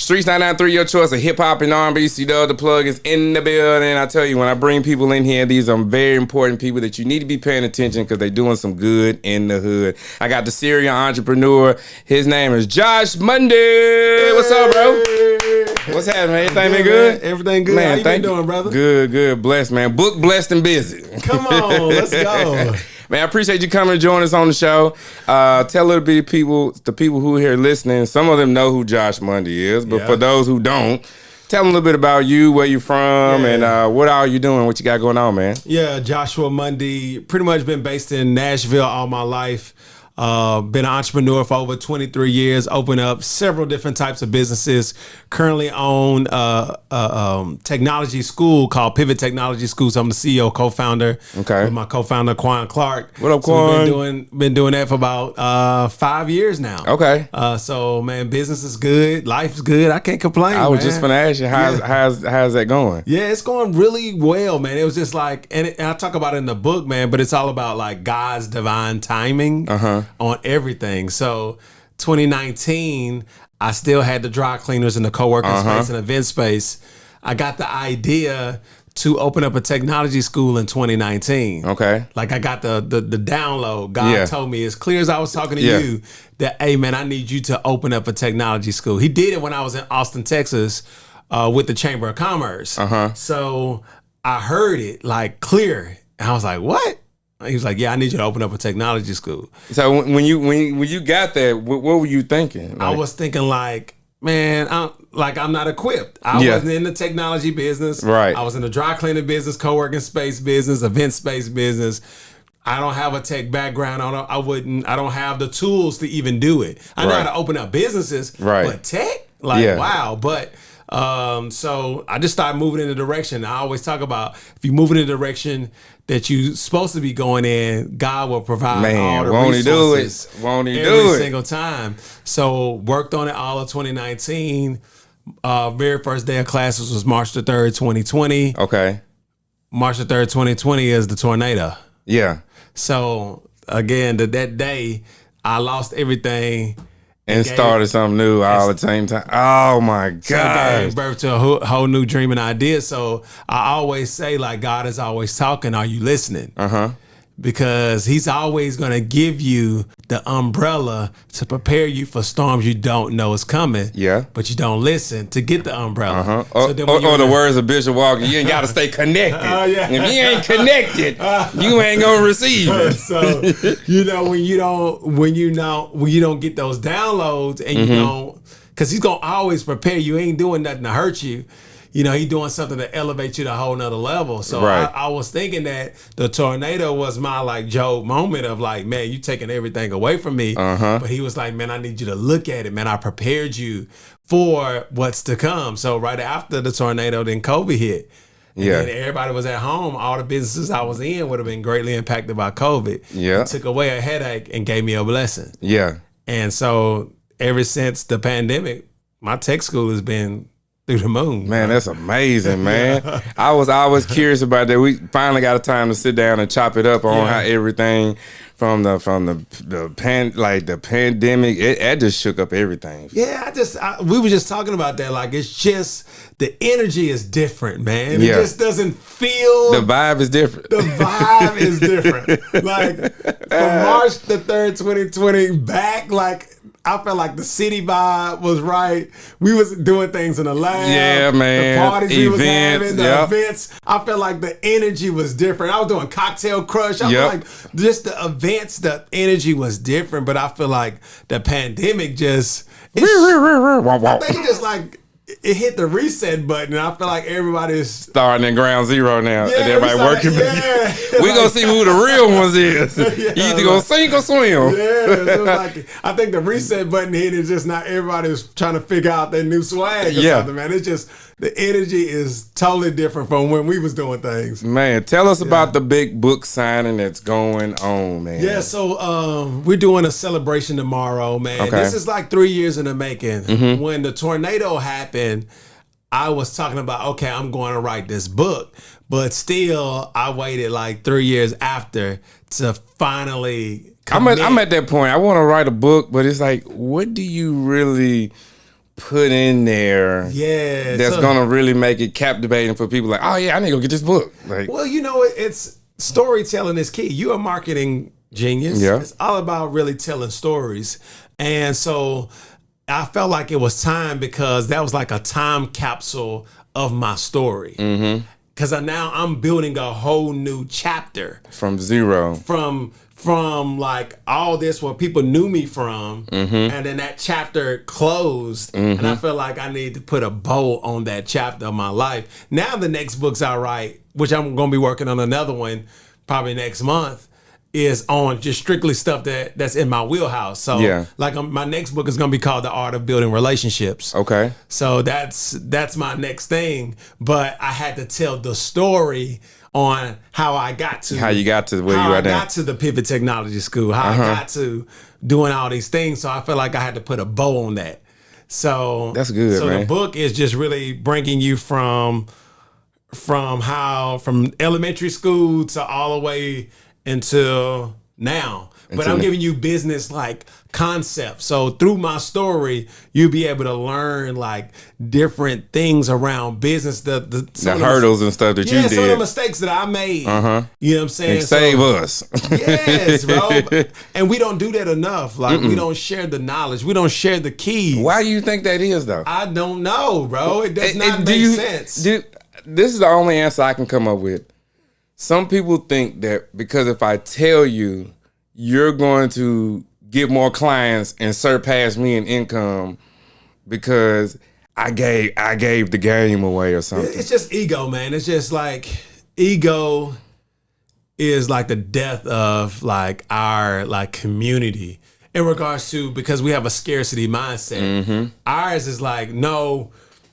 Streetz 99.3, your choice of hip-hop and R&B. CDubb, the plug is in the building. I tell you, when I bring people in here, these are very important people that you need to be paying attention because they're doing some good in the hood. I got the serial entrepreneur. His name is Josh Mundy. Hey. What's up, bro? What's happening, man? Everything been good? Man. Everything good. Man, how you been doing, brother? Good. Blessed, man. Book blessed and busy. Come on, let's go. Man, I appreciate you coming and joining us on the show. Tell a little bit of people, the people who are here listening, some of them know who Josh Mundy is, but for those who don't, tell them a little bit about you, where you're from, and what all you doing, what you got going on, man. Yeah, Joshua Mundy, pretty much been based in Nashville all my life. Been an entrepreneur for over 23 years, opened up several different types of businesses. Currently own a technology school called Pivot Technology School. So I'm the CEO, co-founder with my co-founder, Quan Clark. What up, Quan? So been doing that for about 5 years now. Okay. So man, business is good. Life's good. I can't complain. I was just going to ask you, how's that going? Yeah, it's going really well, man. It was just like, and I talk about it in the book, man, but it's all about like God's divine timing. On everything. So 2019, I still had the dry cleaners and the co-working space and event space. I got the idea to open up a technology school in 2019. Okay. Like I got the download. God told me as clear as I was talking to you that, hey man, I need you to open up a technology school. He did it when I was in Austin, Texas with the Chamber of Commerce. So I heard it like clear. And I was like, what? He was like, yeah, I need you to open up a technology school. So when you got there, what were you thinking? Like, I was thinking like, man, I'm not equipped. I wasn't in the technology business. Right. I was in the dry cleaning business, co-working space business, event space business. I don't have a tech background. I don't have the tools to even do it. I know how to open up businesses, but tech? Wow. But so I just started moving in the direction. I always talk about if you move in the direction that you're supposed to be going in, God will provide all the resources. Won't he do it? Every single time. So worked on it all of 2019. Very first day of classes was March the 3rd, 2020. Okay. March the 3rd, 2020 is the tornado. Yeah. So again, that day, I lost everything. And started something new all at the same time. Oh my God! So it gave birth to a whole new dream and idea. So I always say, like, God is always talking. Are you listening? Because He's always going to give you the umbrella to prepare you for storms you don't know is coming. Yeah. But you don't listen to get the umbrella. So or the words of Bishop Walker, you ain't got to stay connected. If you ain't connected, you ain't gonna receive it. So when you don't get those downloads and you don't, because He's gonna always prepare you. He ain't doing nothing to hurt you. You know, He's doing something to elevate you to a whole nother level. So I was thinking that the tornado was my like Job moment of like, man, you taking everything away from me. But He was like, man, I need you to look at it, man. I prepared you for what's to come. So right after the tornado, then COVID hit. And then everybody was at home. All the businesses I was in would have been greatly impacted by COVID. Yeah. It took away a headache and gave me a blessing. Yeah. And so ever since the pandemic, my tech school has been through the moon. Man, that's amazing, man. I was always curious about that. We finally got a time to sit down and chop it up on how everything from the pandemic, it just shook up everything. Yeah, we were just talking about that. Like, it's just the energy is different, man. It just doesn't feel. The vibe is different. The vibe is different. Like from March the 3rd, 2020 back, like I felt like the city vibe was right. We was doing things in the lab. Yeah, man. The parties we was having, the events. I felt like the energy was different. I was doing Cocktail Crush. I feel like just the events, the energy was different. But I feel like the pandemic just, I think it just like, it hit the reset button, and I feel like everybody's starting at ground zero now, and everybody working. We gonna see who the real ones is. You either gonna sink or swim. So like, I think the reset button hit is just not everybody's trying to figure out their new swag or something, man. It's just the energy is totally different from when we was doing things. Man, tell us about the big book signing that's going on, man. Yeah, so we're doing a celebration tomorrow, man. Okay. This is like 3 years in the making. When the tornado happened, I was talking about, okay, I'm going to write this book. But still, I waited like 3 years after to finally commit. I'm at that point. I want to write a book, but it's like, what do you really put in there Yeah. that's gonna really make it captivating for people like, oh yeah, I need to go get this book. Like, well, it's storytelling is key. You're a marketing genius. Yeah. It's all about really telling stories. And so I felt like it was time because that was like a time capsule of my story. Because now I'm building a whole new chapter from zero. From like all this where people knew me from, and then that chapter closed, and I feel like I need to put a bow on that chapter of my life. Now the next books I write, which I'm going to be working on another one probably next month, is on just strictly stuff that's in my wheelhouse. So like my next book is going to be called The Art of Building Relationships. Okay. So that's my next thing, but I had to tell the story on how I got to where you are now. How I got to the Pivot Technology School, how I got to doing all these things. So I felt like I had to put a bow on that. So that's good. So man. The book is just really bringing you from elementary school to all the way until now. But I'm giving you business like concepts. So through my story, you'll be able to learn like different things around business, the hurdles and stuff that you did. Some of the mistakes that I made. You know what I'm saying? And save us. Yes, bro. And we don't do that enough. Like we don't share the knowledge. We don't share the keys. Why do you think that is though? I don't know, bro. It does not make sense. This is the only answer I can come up with. Some people think that because if I tell you, you're going to get more clients and surpass me in income because I gave the game away or something. It's just ego, man. It's just like ego is like the death of like our like community in regards to, because we have a scarcity mindset. Ours is like, no,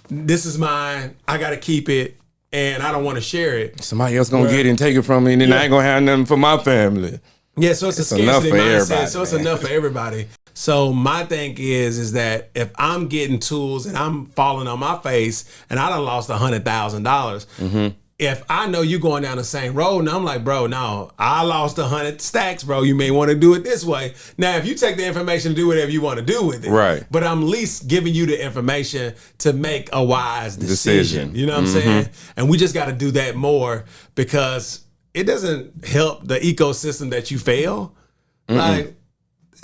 this is mine. I got to keep it. And I don't want to share it. Somebody else gonna get it and take it from me, and then I ain't gonna have nothing for my family. Yeah, so it's a scarcity mindset. So it's enough for everybody. So my thing is that if I'm getting tools and I'm falling on my face and I done lost $100,000, if I know you going down the same road, and I'm like, bro, no, I lost 100 stacks, bro. You may want to do it this way. Now, if you take the information, do whatever you want to do with it. Right. But I'm at least giving you the information to make a wise decision. You know what I'm saying? And we just got to do that more because it doesn't help the ecosystem that you fail. Like,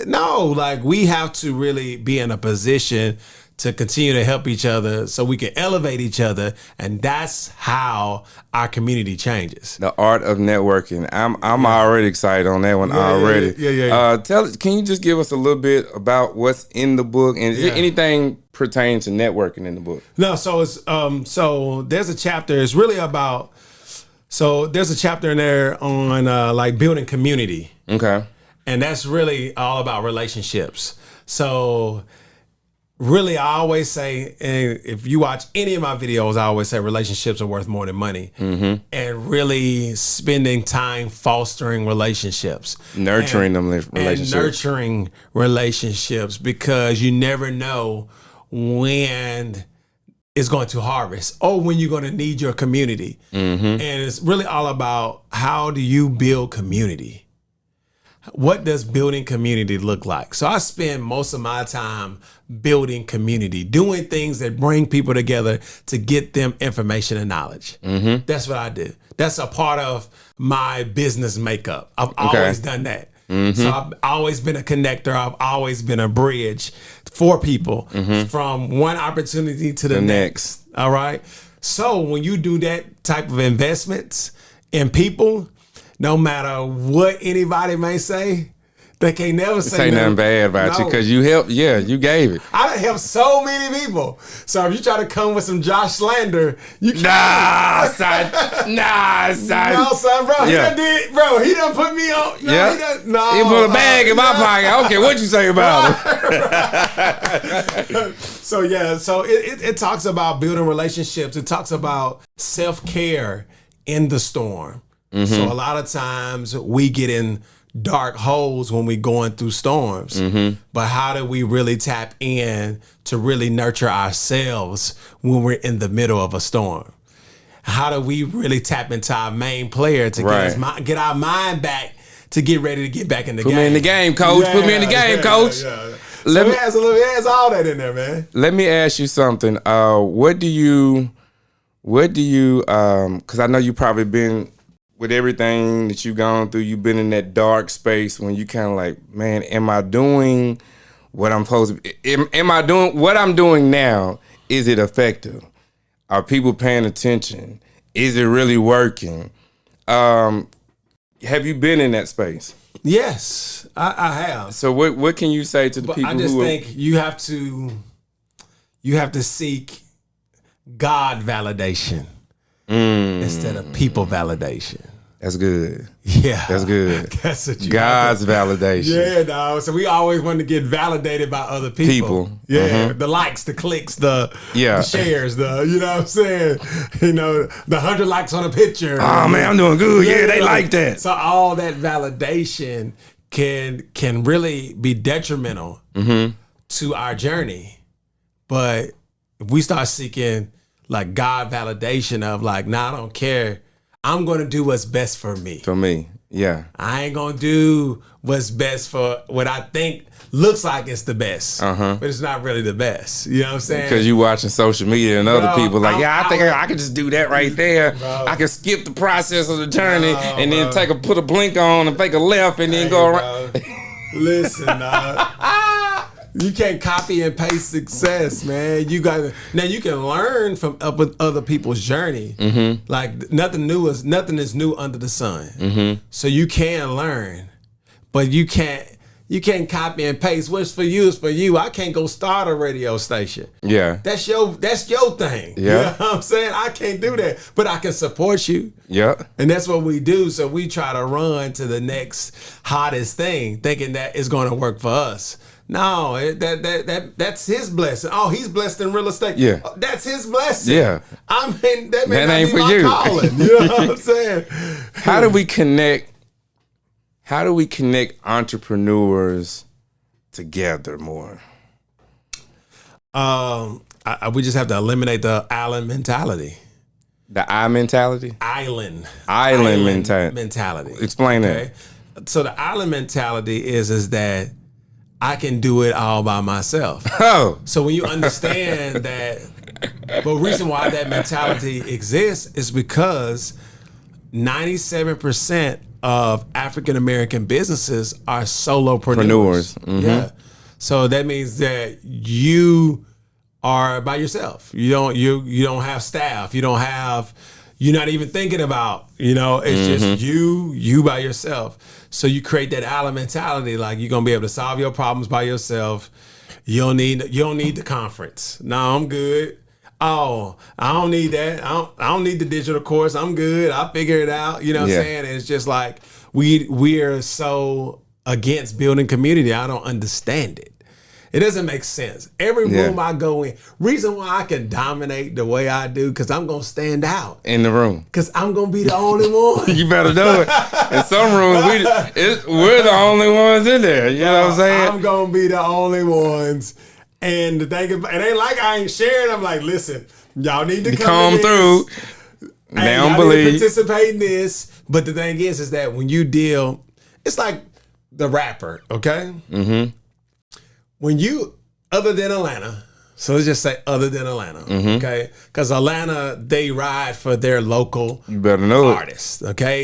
no, like we have to really be in a position to continue to help each other so we can elevate each other. And that's how our community changes. The art of networking. I'm already excited on that one already. Can you just give us a little bit about what's in the book and is there anything pertaining to networking in the book? No, so it's so there's a chapter, it's really about, so there's a chapter in there on like building community. Okay. And that's really all about relationships. So really, I always say, and if you watch any of my videos, I always say relationships are worth more than money. And really spending time fostering relationships. Nurturing them relationships. And nurturing relationships because you never know when it's going to harvest or when you're going to need your community. And it's really all about how do you build community? What does building community look like? So I spend most of my time building community, doing things that bring people together to get them information and knowledge. That's what I do. That's a part of my business makeup. I've always done that. So I've always been a connector. I've always been a bridge for people from one opportunity to the next. All right. So when you do that type of investments in people, no matter what anybody may say, they can't never say nothing bad about you because you helped. Yeah, you gave it. I done helped so many people. So if you try to come with some Josh slander, you can't. Nah, son. No, son, bro. He done did, bro. He done put me on. No, he done. No, he put a bag in my pocket. I don't care what you say about it. So it talks about building relationships. It talks about self-care in the storm. So a lot of times we get in dark holes when we're going through storms. But how do we really tap in to really nurture ourselves when we're in the middle of a storm? How do we really tap into our main player to get our mind back to get ready to get back in the game? Put me in the game, coach. Put me in the game, coach. it has all that in there, man. Let me ask you something. What do you, because I know you probably been with everything that you've gone through, you've been in that dark space when you kind of like, man, am I doing what I'm supposed to be? Am I doing what I'm doing now? Is it effective? Are people paying attention? Is it really working? Have you been in that space? Yes, I have. So what can you say to the people? I just think you have to seek God validation instead of people validation. That's good. Yeah, that's good. That's what you God's validation. Yeah, dog. So we always want to get validated by other people. Yeah, the likes, the clicks, the shares, you know what I'm saying? You know, the 100 likes on a picture. Oh man, I'm doing good. Yeah, they like that. So all that validation can really be detrimental to our journey. But if we start seeking like God validation of like, nah, I don't care. I'm going to do what's best for me. For me, yeah. I ain't going to do what's best for what I think looks like it's the best. But it's not really the best. You know what I'm saying? Because you watching social media and other people like, I think I could just do that right there. Bro. I can skip the process of the journey and then put a blink on and take a left and then go around. Listen, you can't copy and paste success, man. You can learn from other people's journey. Like nothing is new under the sun. So you can learn, but you can't copy and paste. What's for you is for you. I can't go start a radio station. Yeah, that's your thing. Yeah, you know what I'm saying? I can't do that, but I can support you. Yeah, and that's what we do. So we try to run to the next hottest thing, thinking that it's going to work for us. No, that's his blessing. Oh, he's blessed in real estate. Yeah, that's his blessing. Yeah, I mean that ain't for you. Calling, you know what I'm saying? How do we connect entrepreneurs together more? We just have to eliminate the island mentality. The I mentality? Island mentality. Explain that. So the island mentality is that I can do it all by myself. Oh. So when you understand that, the reason why that mentality exists is because 97% of African American businesses are solopreneurs. Yeah. So that means that you are by yourself. You don't have staff. You're not even thinking about, it's just you by yourself. So you create that island mentality, like you're gonna be able to solve your problems by yourself. You don't need the conference. No, I'm good. Oh, I don't need that. I don't need the digital course. I'm good. I'll figure it out. You know what I'm saying? And it's just like we are so against building community. I don't understand it. It doesn't make sense. Every room I go in, reason why I can dominate the way I do, because I'm going to stand out. In the room. Because I'm going to be the only one. You better do it. In some rooms, we're the only ones in there. You know what I'm saying? I'm going to be the only ones. And the thing is, it ain't like I ain't sharing. I'm like, listen, y'all need to come through. They don't believe. Participate in this. But the thing is that when you deal, it's like the rapper, okay? When you, other than Atlanta, so let's just say other than Atlanta, okay? Because Atlanta, they ride for their local artists, okay?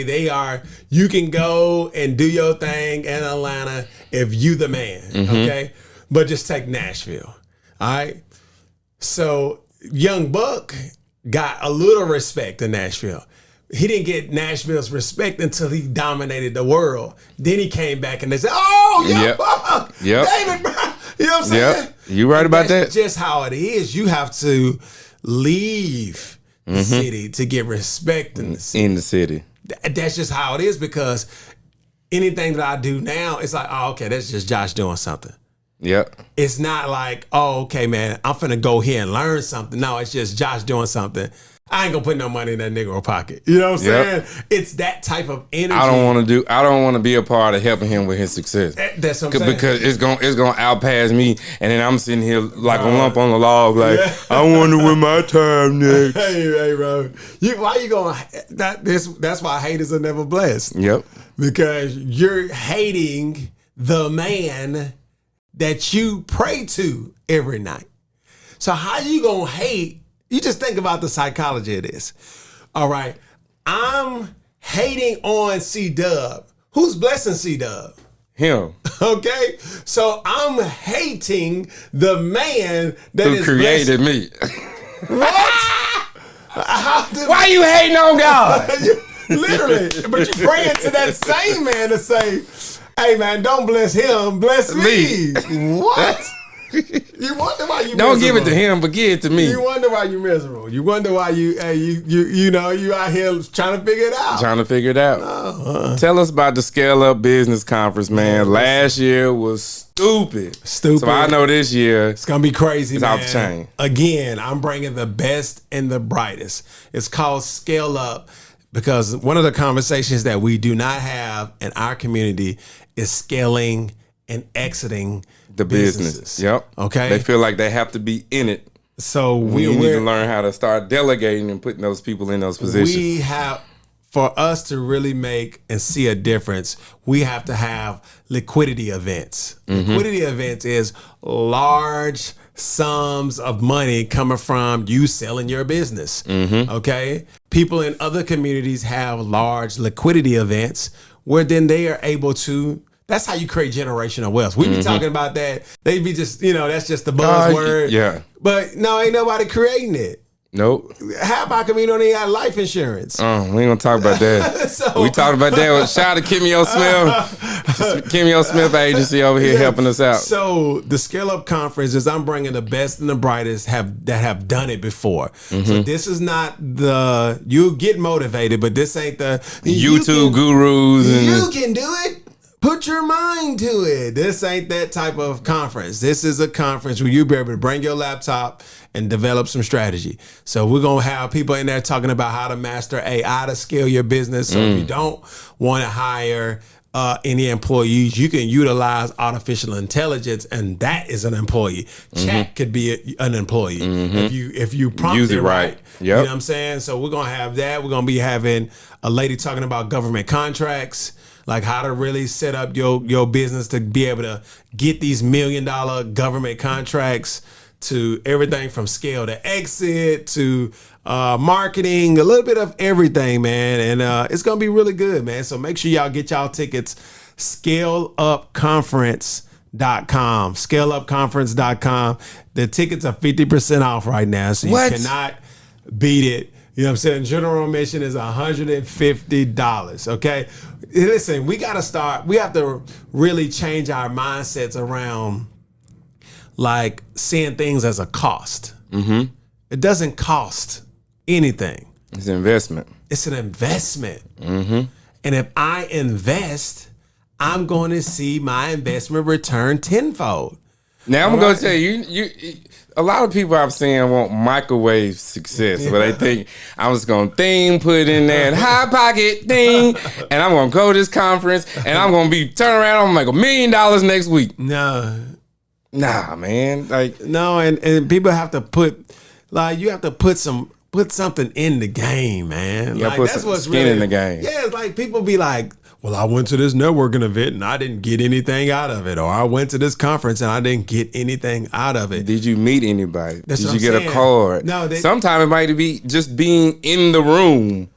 You can go and do your thing in Atlanta if you the man, okay? But just take Nashville, all right? So Young Buck got a little respect in Nashville. He didn't get Nashville's respect until he dominated the world. Then he came back and they said, "Oh, Young Buck, David Brown." You know what I'm saying? You right about that. That's just how it is. You have to leave the city to get respect in the city. In the city. That's just how it is, because anything that I do now, it's like, oh, okay, that's just Josh doing something. Yep. It's not like, oh, okay, man, I'm finna go here and learn something. No, it's just Josh doing something. I ain't gonna put no money in that Negro pocket. You know what I'm saying? It's that type of energy. I don't want to be a part of helping him with his success. That's what I'm saying. Because it's gonna outpass me, and then I'm sitting here like a lump on the log, like I wonder when my time next. Hey, bro, why you going? That's why haters are never blessed. Yep. Because you're hating the man that you pray to every night. So how you gonna hate? You just think about the psychology of this. All right, I'm hating on CDubb. Who's blessing CDubb? Him. Okay, so I'm hating the man that Who is created me. What? Why you hating on God? Literally, but you praying to that same man to say, "Hey man, don't bless him, bless me." What? You wonder why you don't miserable. give it to him, but give it to me. You wonder why you miserable. You wonder why you out here trying to figure it out. Trying to figure it out. Tell us about the Scale Up Business Conference, man. Last year was stupid. So I know this year it's gonna be crazy. It's man. off the chain. Again, I'm bringing the best and the brightest. It's called Scale Up because one of the conversations that we do not have in our community is scaling and exiting the business. Yep. Okay. They feel like they have to be in it. So we need to learn how to start delegating and putting those people in those positions. We have, for us to really make and see a difference, we have to have liquidity events. Liquidity events is large sums of money coming from you selling your business. Okay. People in other communities have large liquidity events where then they are able to. That's how you create generational wealth. We be talking about that. They be just, that's just the buzzword. Yeah. But no, ain't nobody creating it. Nope. Half our community don't even have life insurance. We ain't gonna talk about that. We talked about that. Shout out to Kimio Smith. Kimio Smith Agency over here helping us out. So the Scale Up Conference is I'm bringing the best and the brightest that have done it before. So this is not you get motivated, but this ain't the YouTube gurus. You can do it. Put your mind to it. This ain't that type of conference. This is a conference where you be able to bring your laptop and develop some strategy. So we're going to have people in there talking about how to master AI to scale your business. So if you don't want to hire any employees, you can utilize artificial intelligence, and that is an employee. Chat could be an employee if you prompt use it right. Yep. You know what I'm saying? So we're going to have that. We're going to be having a lady talking about government contracts. Like how to really set up your business to be able to get these $1 million government contracts, to everything from scale to exit to marketing, a little bit of everything, man. And it's going to be really good, man. So make sure y'all get y'all tickets. ScaleUpConference.com. ScaleUpConference.com. The tickets are 50% off right now. So you cannot beat it. You know what I'm saying? General admission is $150. Okay. Listen, we got to start. We have to really change our mindsets around like seeing things as a cost. It doesn't cost anything. It's an investment. It's an investment. And if I invest, I'm going to see my investment return tenfold. Now I'm going to tell you, a lot of people I've seen want microwave success, but they think I'm just going to put it in there and high pocket and I'm going to go to this conference and I'm going to be turn around, I'm going to make $1 million next week. No. Nah, man. No, and people have to put, you have to put something in the game, man. You put that's what's skin in the game. Yeah, it's like people be like, well, I went to this networking event and I didn't get anything out of it. Or I went to this conference and I didn't get anything out of it. Did you meet anybody? Did you get a card? No. Sometimes it might be just being in the room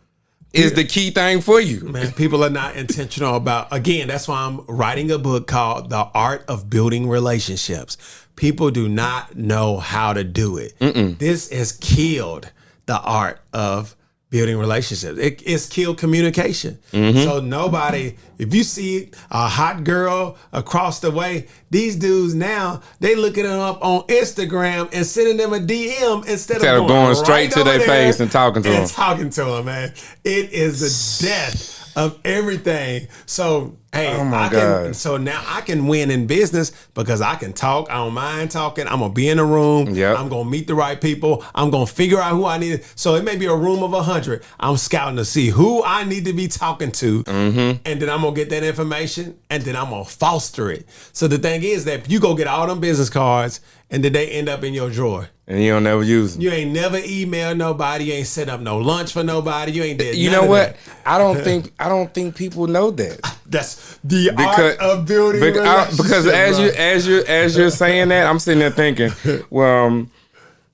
is the key thing for you. Man, people are not intentional about, again, that's why I'm writing a book called The Art of Building Relationships. People do not know how to do it. This has killed the art of building relationships. It's killed communication. So nobody, if you see a hot girl across the way, these dudes now, they looking them up on Instagram and sending them a DM instead of going straight to their face and talking to them. Talking to them, man. It is the death of everything. So, hey, so now I can win in business because I can talk. I don't mind talking. I'm going to be in a room. I'm going to meet the right people. I'm going to figure out who I need. So it may be a room of 100. I'm scouting to see who I need to be talking to. And then I'm going to get that information and then I'm going to foster it. So the thing is that you go get all them business cards and then they end up in your drawer. And you don't never use them. You ain't never emailed nobody. You ain't set up no lunch for nobody. You ain't did. You know what? I don't think people know that. That's the art of building relationships. Because as you're saying that, I'm sitting there thinking, well,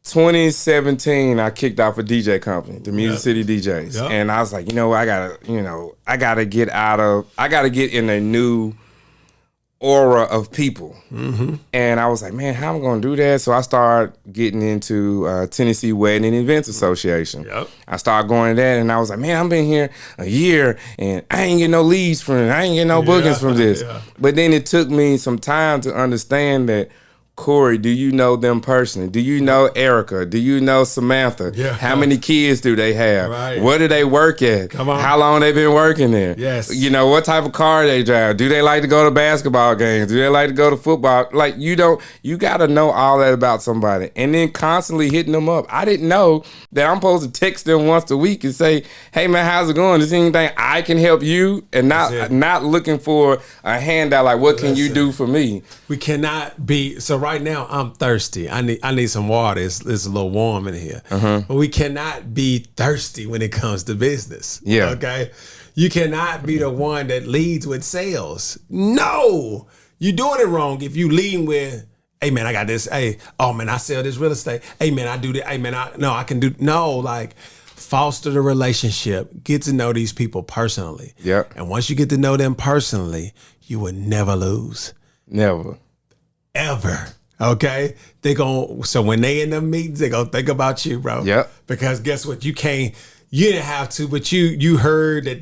2017, I kicked off a DJ company, the Music City DJs, and I was like, I gotta get in a new aura of people. And I was like, man, how am I gonna do that? So I started getting into Tennessee Wedding and Events Association. I started going to that, and I was like, man, I've been here a year and I ain't getting no leads from it. I ain't getting no bookings from this. But then it took me some time to understand that, Corey, do you know them personally? Do you know Erica? Do you know Samantha? How many kids do they have? Where do they work at? Come on. How long they been working there? Yes. What type of car they drive? Do they like to go to basketball games? Do they like to go to football? Like, you got to know all that about somebody. And then constantly hitting them up. I didn't know that I'm supposed to text them once a week and say, hey man, how's it going? Is there anything I can help you? And not looking for a handout like, what can you do for me? We cannot be, so right now I'm thirsty. I need some water. It's a little warm in here. But we cannot be thirsty when it comes to business. Okay? You cannot be the one that leads with sales. No! You're doing it wrong if you lead with, hey man, I got this. Hey, oh man, I sell this real estate. Hey man, I do this. Hey man, I can do. No, like, foster the relationship. Get to know these people personally. And once you get to know them personally, you will never lose. Never. Ever. Okay? So when they in the meetings, they gonna think about you, bro. Because guess what? You didn't have to, but you heard that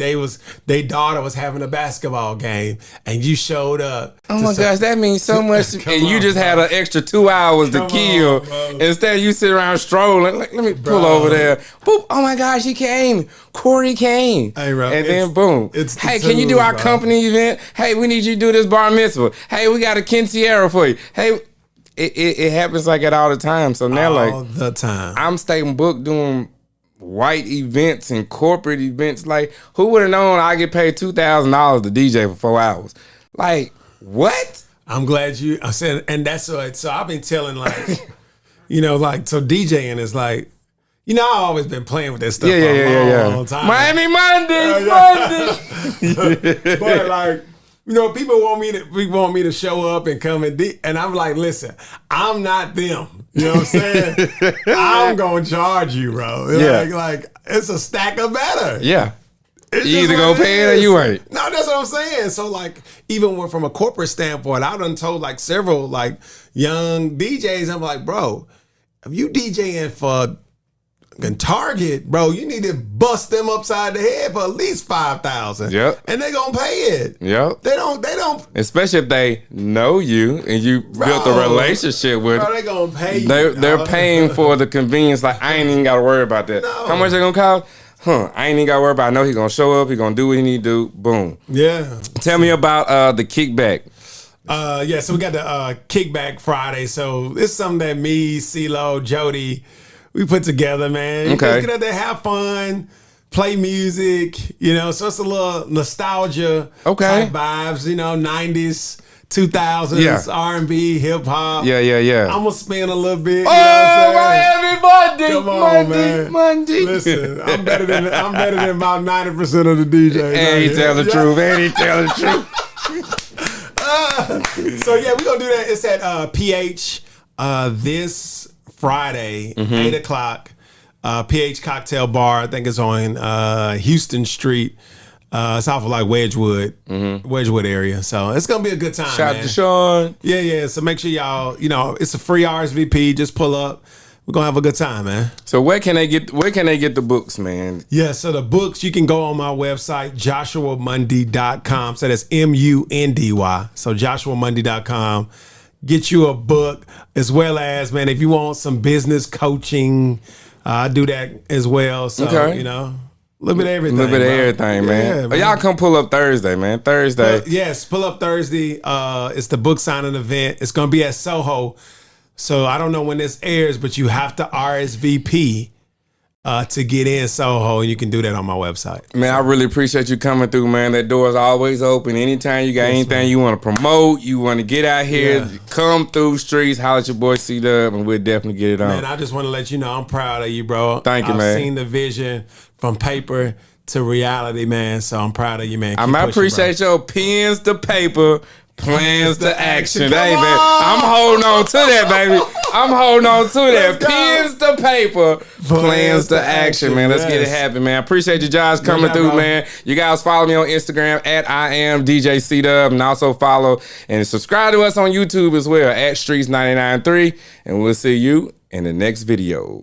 their daughter was having a basketball game and you showed up. Oh my gosh, that means so much. And you just had an extra 2 hours to kill. Instead you sit around strolling. Like, let me pull over there. Boop. Oh my gosh, he came. Corey came. Hey, bro, and then boom. Hey, can you do our company event? Hey, we need you to do this bar mitzvah. Hey, we got a quinceañera for you. Hey, it happens like that all the time. So now all the time. I'm staying booked doing white events and corporate events. Like, who would have known I get paid $2,000 to DJ for 4 hours? Like, what? I'm glad I said, and that's what, so I've been telling, like, so DJing is like, I've always been playing with that stuff for a long time. Miami Monday. But like, people want me to show up and come and I'm like, listen, I'm not them. You know what I'm saying? I'm gonna charge you, bro. Like it's a stack of better. You either gonna pay it or you ain't. No, that's what I'm saying. So like, even from a corporate standpoint, I done told like several like young DJs, I'm like, bro, if you DJing for Target, bro, you need to bust them upside the head for at least $5,000. And they gonna pay it. They don't. Especially if they know you and you built a relationship with. Bro, they gonna pay you. They're paying for the convenience. Like, I ain't even gotta worry about that. No. How much they gonna cost? I ain't even gotta worry about it. I know he gonna show up. He gonna do what he need to do. Boom. Tell me about the kickback. So we got the kickback Friday. So it's something that me, CeeLo, Jody, we put together, man. You guys get out there, have fun, play music, so it's a little nostalgia type vibes, 90s, 2000s, R&B, hip hop. Yeah. I'm gonna spin a little bit. Miami Monday. Come on, man. Monday. Listen, I'm better than about 90% of the DJs. And he tell the truth. And he tell the truth. So yeah, we're gonna do that. It's at PH this Friday, 8 o'clock, PH Cocktail Bar. I think it's on Houston Street. It's off of like Wedgwood area. So it's going to be a good time, Shout out to Sean. Yeah. So make sure y'all, it's a free RSVP. Just pull up. We're going to have a good time, man. So where can they get the books, man? Yeah, so the books, you can go on my website, joshuamundy.com. So that's MUNDY. So joshuamundy.com. Get you a book, as well as, man, if you want some business coaching, I do that as well. So, a little bit of everything. A little bit of everything, man. Y'all come pull up Thursday, man. Thursday. Yes, pull up Thursday. It's the book signing event. It's going to be at Soho. So I don't know when this airs, but you have to RSVP to get in Soho, and you can do that on my website. Man, I really appreciate you coming through, man. That door is always open. Anytime you got anything you want to promote, you want to get out here, come through Streetz, holler at your boy CDubb, and we'll definitely get it on. Man, I just want to let you know I'm proud of you, bro. Thank you, man. I've seen the vision from paper to reality, man. So I'm proud of you, man. I appreciate your pens to paper, plans to action. Hey, man, I'm holding on to that, baby. I'm holding on to that. Pens to paper, plans to action, man. Let's get it happen, man. I appreciate you guys coming through, man. You guys follow me on Instagram at I am DJ CDubb, and also follow and subscribe to us on YouTube as well at Streetz 99.3, and we'll see you in the next video.